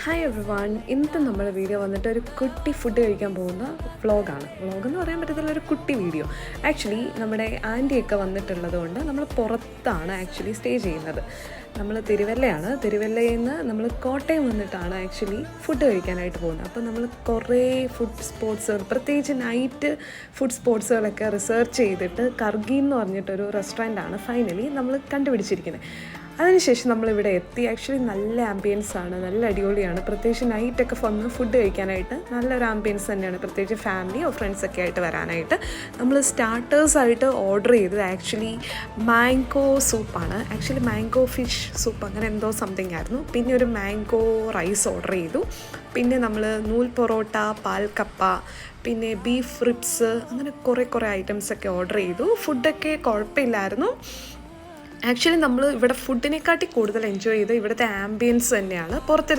Hi every one. ഇന്നത്തെ നമ്മുടെ video വന്നിട്ട് ഒരു കുട്ടി ഫുഡ് കഴിക്കാൻ പോകുന്ന വ്ളോഗാണ്. വ്ളോഗെന്ന് പറയാൻ പറ്റത്തില്ല, ഒരു കുട്ടി വീഡിയോ. ആക്ച്വലി നമ്മുടെ ആൻറ്റിയൊക്കെ വന്നിട്ടുള്ളത് കൊണ്ട് നമ്മൾ പുറത്താണ് ആക്ച്വലി സ്റ്റേ ചെയ്യുന്നത്. നമ്മൾ തിരുവല്ലയിൽ നിന്ന് നമ്മൾ കോട്ടയം വന്നിട്ടാണ് ആക്ച്വലി ഫുഡ് കഴിക്കാനായിട്ട് പോകുന്നത്. അപ്പോൾ നമ്മൾ കുറേ ഫുഡ് സ്പോട്സുകൾ, പ്രത്യേകിച്ച് നൈറ്റ് ഫുഡ് സ്പോട്സുകളൊക്കെ റിസർച്ച് ചെയ്തിട്ട് കർഗി എന്ന് പറഞ്ഞിട്ടൊരു റെസ്റ്റോറൻ്റാണ് ഫൈനലി നമ്മൾ കണ്ടുപിടിച്ചിരിക്കുന്നത്. അതിനുശേഷം നമ്മളിവിടെ എത്തി. ആക്ച്വലി നല്ല ആംബിയൻസ് ആണ്, നല്ല അടിപൊളിയാണ്. പ്രത്യേകിച്ച് നൈറ്റൊക്കെ വന്ന് ഫുഡ് കഴിക്കാനായിട്ട് നല്ലൊരു ആംബിയൻസ് തന്നെയാണ്, പ്രത്യേകിച്ച് ഫാമിലിയോ ഫ്രണ്ട്സൊക്കെ ആയിട്ട് വരാനായിട്ട്. നമ്മൾ സ്റ്റാർട്ടേഴ്സായിട്ട് ഓർഡർ ചെയ്തത് ആക്ച്വലി മാംഗോ സൂപ്പാണ്. ആക്ച്വലി മാംഗോ ഫിഷ് സൂപ്പ് അങ്ങനെ എന്തോ സംതിങ് ആയിരുന്നു. പിന്നെ ഒരു മാംഗോ റൈസ് ഓർഡർ ചെയ്തു. പിന്നെ നമ്മൾ നൂൽ പൊറോട്ട, പാൽ കപ്പ, പിന്നെ ബീഫ് റിബ്സ്, അങ്ങനെ കുറേ ഐറ്റംസൊക്കെ ഓർഡർ ചെയ്തു. ഫുഡൊക്കെ കുഴപ്പമില്ലായിരുന്നു. ആക്ച്വലി നമ്മൾ ഇവിടെ ഫുഡിനെക്കാട്ടി കൂടുതൽ എൻജോയ് ചെയ്ത് ഇവിടുത്തെ ആംബിയൻസ് തന്നെയാണ്.